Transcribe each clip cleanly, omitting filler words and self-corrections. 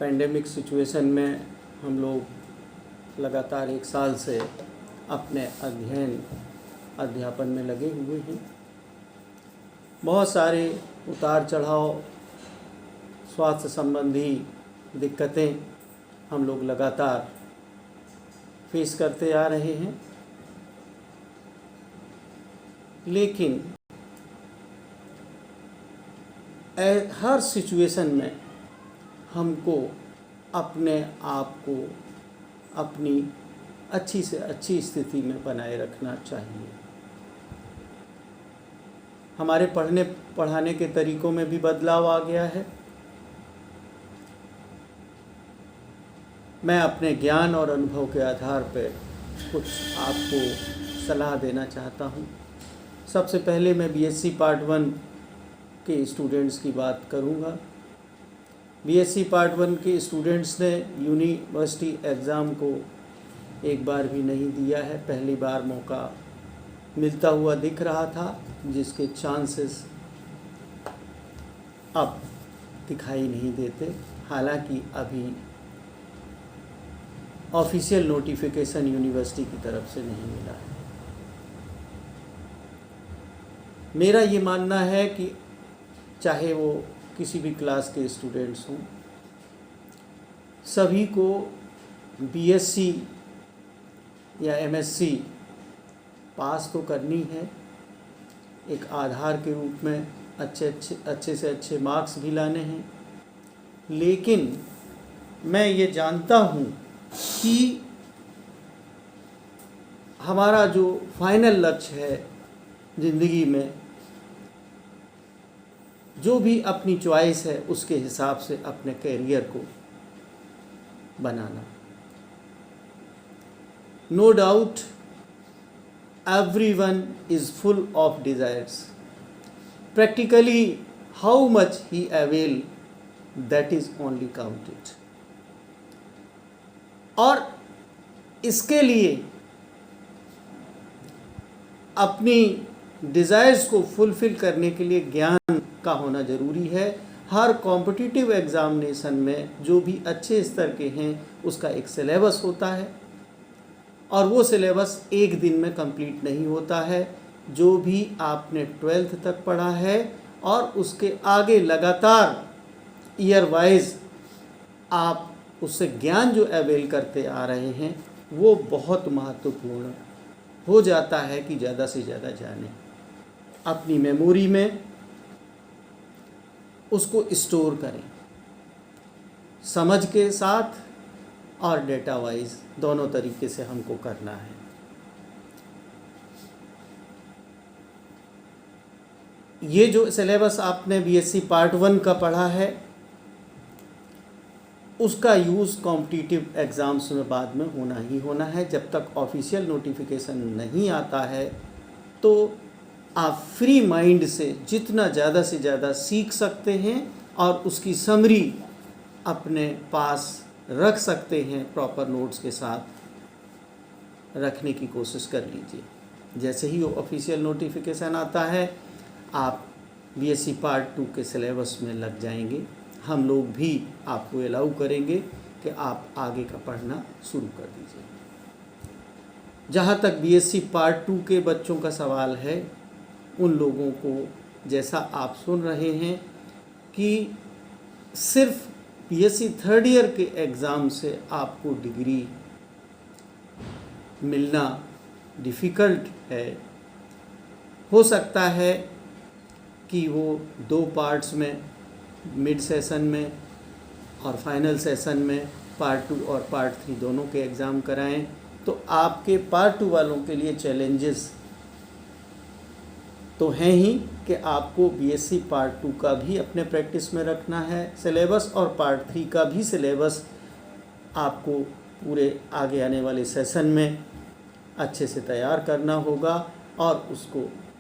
Pandemic situation में हम लोग लगातार 1 साल से अपने अध्यापन में लगे हुए हैं। बहुत सारे उतार चढ़ाव, स्वास्थ्य संबंधी दिक्कतें हम लोग लगातार फेस करते आ रहे हैं, लेकिन हर सिचुएशन में हमको अपने आप को अपनी अच्छी से अच्छी स्थिति में बनाए रखना चाहिए। हमारे पढ़ाने के तरीक़ों में भी बदलाव आ गया है। मैं अपने ज्ञान और अनुभव के आधार पर कुछ आपको सलाह देना चाहता हूँ। सबसे पहले मैं बीएससी पार्ट 1 के स्टूडेंट्स की बात करूँगा। बीएससी पार्ट 1 के स्टूडेंट्स ने यूनिवर्सिटी एग्ज़ाम को एक बार भी नहीं दिया है। पहली बार मौका मिलता हुआ दिख रहा था, जिसके चांसेस अब दिखाई नहीं देते। हालांकि अभी ऑफिशियल नोटिफिकेशन यूनिवर्सिटी की तरफ से नहीं मिला है। मेरा ये मानना है कि चाहे वो किसी भी क्लास के स्टूडेंट्स हों, सभी को बीएससी या एमएससी पास तो करनी है। एक आधार के रूप में अच्छे से अच्छे मार्क्स भी लाने हैं। लेकिन मैं ये जानता हूँ कि हमारा जो फाइनल लक्ष्य है ज़िंदगी में, जो भी अपनी चॉइस है उसके हिसाब से अपने करियर को बनाना। No doubt everyone is full of desires. Practically how much he avail, that is only counted. और इसके लिए अपनी डिज़ायर्स को फुलफ़िल करने के लिए ज्ञान का होना ज़रूरी है। हर कॉम्पिटिटिव एग्ज़ामिनेशन में जो भी अच्छे स्तर के हैं उसका एक सिलेबस होता है, और वो सिलेबस एक दिन में कंप्लीट नहीं होता है। जो भी आपने 12th तक पढ़ा है और उसके आगे लगातार ईयर वाइज आप उससे ज्ञान जो अवेल करते आ रहे हैं, वो बहुत महत्वपूर्ण हो जाता है कि ज़्यादा से ज़्यादा जानें, अपनी मेमोरी में उसको स्टोर करें, समझ के साथ और डेटा वाइज दोनों तरीके से हमको करना है। ये जो सिलेबस आपने बीएससी पार्ट 1 का पढ़ा है, उसका यूज़ कॉम्पिटिटिव एग्ज़ाम्स में बाद में होना ही होना है। जब तक ऑफिशियल नोटिफिकेशन नहीं आता है तो आप फ्री माइंड से जितना ज़्यादा से ज़्यादा सीख सकते हैं और उसकी समरी अपने पास रख सकते हैं। प्रॉपर नोट्स के साथ रखने की कोशिश कर लीजिए। जैसे ही वो ऑफिशियल नोटिफिकेशन आता है, आप बीएससी पार्ट 2 के सिलेबस में लग जाएंगे। हम लोग भी आपको अलाउ करेंगे कि आप आगे का पढ़ना शुरू कर दीजिए। जहाँ तक बीएससी पार्ट 2 के बच्चों का सवाल है, उन लोगों को जैसा आप सुन रहे हैं कि सिर्फ बीएससी 3rd ईयर के एग्ज़ाम से आपको डिग्री मिलना डिफ़िकल्ट है। हो सकता है कि वो 2 पार्ट्स में, मिड सेशन में और फाइनल सेशन में पार्ट 2 और पार्ट 3 दोनों के एग्ज़ाम कराएं। तो आपके पार्ट 2 वालों के लिए चैलेंजेस तो हैं ही कि आपको बीएससी पार्ट 2 का भी अपने प्रैक्टिस में रखना है सिलेबस, और पार्ट 3 का भी सिलेबस आपको पूरे आगे आने वाले सेशन में अच्छे से तैयार करना होगा, और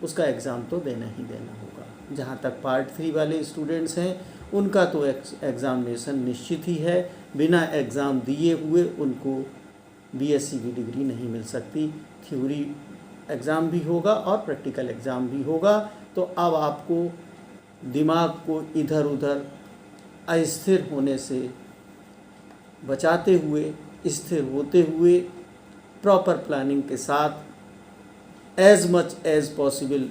उसका एग्ज़ाम तो देना ही देना होगा। जहाँ तक पार्ट 3 वाले स्टूडेंट्स हैं, उनका तो एग्ज़ामिनेशन निश्चित ही है। बिना एग्ज़ाम दिए हुए उनको बीएससी की डिग्री नहीं मिल सकती। थ्योरी एग्ज़ाम भी होगा और प्रैक्टिकल एग्ज़ाम भी होगा। तो अब आपको दिमाग को इधर उधर अस्थिर होने से बचाते हुए, स्थिर होते हुए, प्रॉपर प्लानिंग के साथ एज मच एज पॉसिबल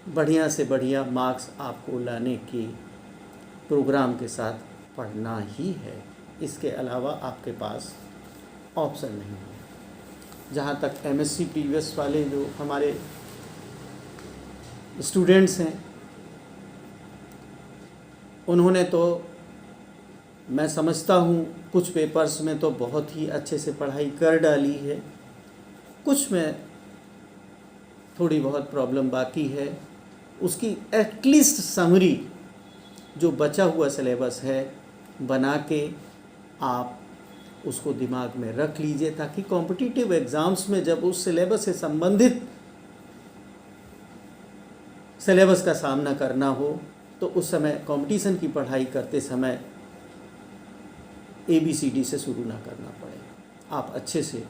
बढ़िया से बढ़िया मार्क्स आपको लाने की प्रोग्राम के साथ पढ़ना ही है। इसके अलावा आपके पास ऑप्शन नहीं है। जहाँ तक एमएससी प्रीवियस वाले जो हमारे स्टूडेंट्स हैं, उन्होंने तो, मैं समझता हूँ, कुछ पेपर्स में तो बहुत ही अच्छे से पढ़ाई कर डाली है, कुछ में थोड़ी बहुत प्रॉब्लम बाकी है। उसकी एटलीस्ट समरी जो बचा हुआ सिलेबस है बना के आप उसको दिमाग में रख लीजिए, ताकि कॉम्पिटिटिव एग्ज़ाम्स में जब उस सिलेबस से संबंधित सिलेबस का सामना करना हो तो उस समय कंपटीशन की पढ़ाई करते समय ABCD से शुरू ना करना पड़े। आप अच्छे से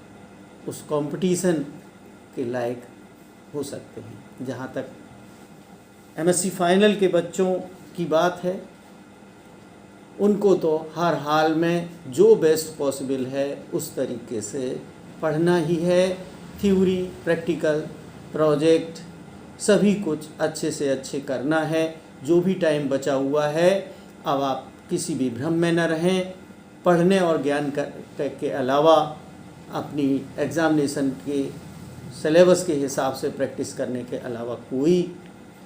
उस कंपटीशन के लायक हो सकते हैं। जहाँ तक MSc फाइनल के बच्चों की बात है, उनको तो हर हाल में जो बेस्ट पॉसिबल है उस तरीके से पढ़ना ही है। थ्योरी, प्रैक्टिकल, प्रोजेक्ट सभी कुछ अच्छे से अच्छे करना है। जो भी टाइम बचा हुआ है, अब आप किसी भी भ्रम में न रहें। पढ़ने और ज्ञान के अलावा अपनी एग्ज़ामिनेशन के सिलेबस के हिसाब से प्रैक्टिस करने के अलावा कोई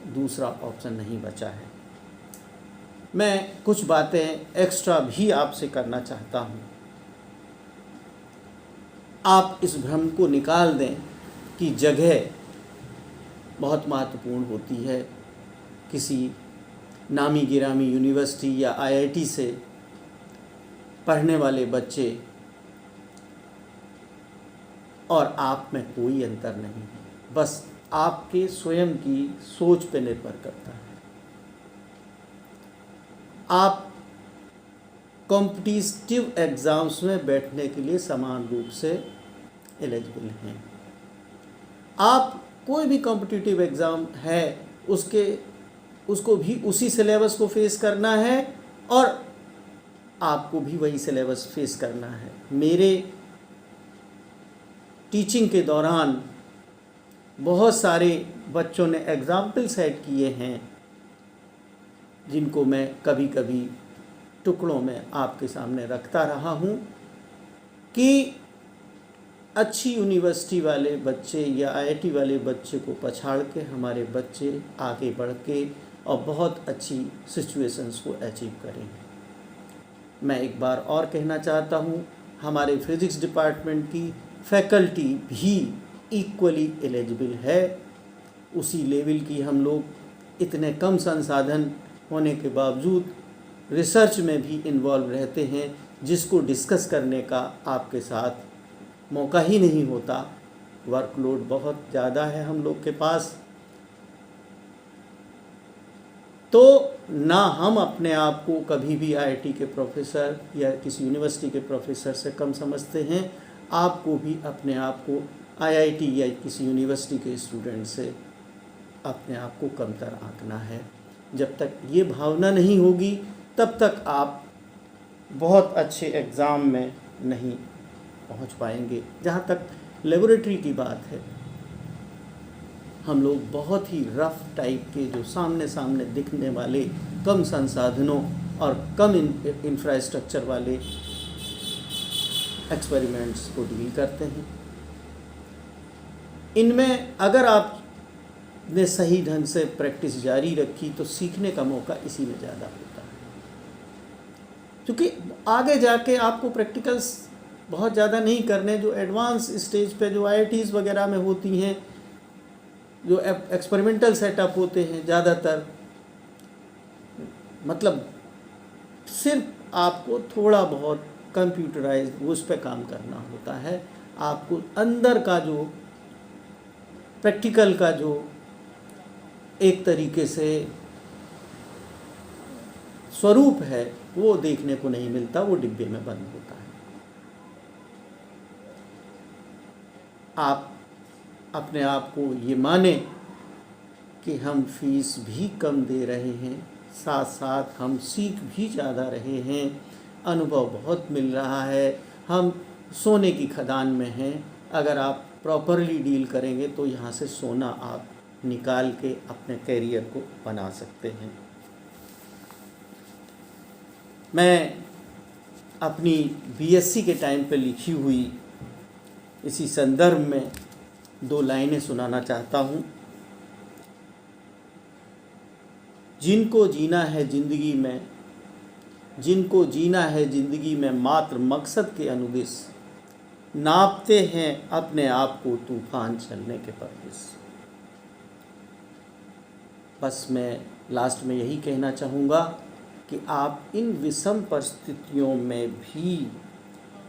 दूसरा ऑप्शन नहीं बचा है। मैं कुछ बातें एक्स्ट्रा भी आपसे करना चाहता हूँ। आप इस भ्रम को निकाल दें कि जगह बहुत महत्वपूर्ण होती है। किसी नामी गिरामी यूनिवर्सिटी या IIT से पढ़ने वाले बच्चे और आप में कोई अंतर नहीं है, बस आपके स्वयं की सोच पर निर्भर करता है। आप कॉम्पिटिटिव एग्ज़ाम्स में बैठने के लिए समान रूप से एलिजिबल हैं। आप कोई भी कॉम्पिटिटिव एग्ज़ाम है उसको भी उसी सिलेबस को फेस करना है और आपको भी वही सिलेबस फेस करना है। मेरे टीचिंग के दौरान बहुत सारे बच्चों ने एग्ज़ाम्पल सेट किए हैं, जिनको मैं कभी कभी टुकड़ों में आपके सामने रखता रहा हूँ कि अच्छी यूनिवर्सिटी वाले बच्चे या IIT वाले बच्चे को पछाड़ के हमारे बच्चे आगे बढ़ के और बहुत अच्छी सिचुएशंस को अचीव करें। मैं एक बार और कहना चाहता हूँ, हमारे फिज़िक्स डिपार्टमेंट की फैकल्टी भी इक्वली एलिजिबल है। उसी लेवल की हम लोग इतने कम संसाधन होने के बावजूद रिसर्च में भी इन्वॉल्व रहते हैं, जिसको डिस्कस करने का आपके साथ मौका ही नहीं होता। वर्कलोड बहुत ज़्यादा है हम लोग के पास, तो ना हम अपने आप को कभी भी IIT के प्रोफेसर या किसी यूनिवर्सिटी के प्रोफेसर से कम समझते हैं। आपको भी अपने आप को IIT या किसी यूनिवर्सिटी के स्टूडेंट से अपने आप को कमतर आंकना है। जब तक ये भावना नहीं होगी तब तक आप बहुत अच्छे एग्ज़ाम में नहीं पहुंच पाएंगे। जहाँ तक लेबोरेटरी की बात है, हम लोग बहुत ही रफ टाइप के जो सामने सामने दिखने वाले कम संसाधनों और कम इंफ्रास्ट्रक्चर वाले एक्सपेरिमेंट्स को डील करते हैं। इनमें अगर आपने सही ढंग से प्रैक्टिस जारी रखी तो सीखने का मौका इसी में ज़्यादा होता है, क्योंकि आगे जाके आपको प्रैक्टिकल्स बहुत ज़्यादा नहीं करने। जो एडवांस स्टेज पे जो IITs वगैरह में होती हैं, जो एक्सपेरिमेंटल सेटअप होते हैं, ज़्यादातर मतलब सिर्फ आपको थोड़ा बहुत कंप्यूटराइज्ड उस पर काम करना होता है। आपको अंदर का जो प्रैक्टिकल का जो एक तरीके से स्वरूप है वो देखने को नहीं मिलता, वो डिब्बे में बंद होता है। आप अपने आप को ये माने कि हम फीस भी कम दे रहे हैं, साथ साथ हम सीख भी ज़्यादा रहे हैं। अनुभव बहुत मिल रहा है। हम सोने की खदान में हैं। अगर आप प्रॉपरली डील करेंगे तो यहाँ से सोना आप निकाल के अपने कैरियर को बना सकते हैं। मैं अपनी बीएससी के टाइम पे लिखी हुई इसी संदर्भ में 2 लाइनें सुनाना चाहता हूँ। जिनको जीना है ज़िंदगी में, जिनको जीना है ज़िंदगी में मात्र मकसद के अनुदिश, नापते हैं अपने आप को तूफान चलने के परदिश। बस मैं लास्ट में यही कहना चाहूँगा कि आप इन विषम परिस्थितियों में भी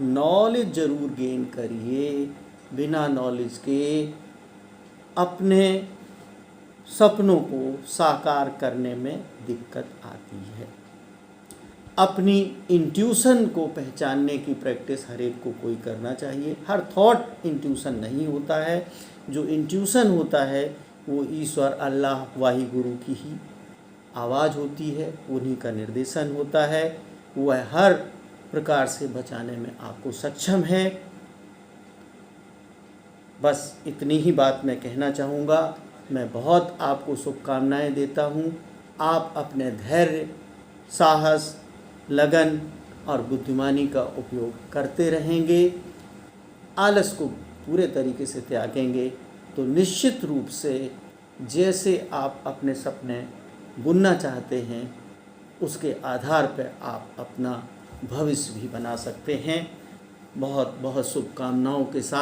नॉलेज ज़रूर गेन करिए। बिना नॉलेज के अपने सपनों को साकार करने में दिक्कत आती है। अपनी इंट्यूशन को पहचानने की प्रैक्टिस हर एक को कोई करना चाहिए। हर थॉट इंट्यूशन नहीं होता है। जो इंट्यूशन होता है वो ईश्वर, अल्लाह, वाही गुरु की ही आवाज़ होती है, उन्हीं का निर्देशन होता है। वह हर प्रकार से बचाने में आपको सक्षम है। बस इतनी ही बात मैं कहना चाहूँगा। मैं बहुत आपको शुभकामनाएं देता हूँ। आप अपने धैर्य, साहस, लगन और बुद्धिमानी का उपयोग करते रहेंगे, आलस को पूरे तरीके से त्यागेंगे तो निश्चित रूप से जैसे आप अपने सपने बुनना चाहते हैं उसके आधार पर आप अपना भविष्य भी बना सकते हैं। बहुत बहुत शुभकामनाओं के साथ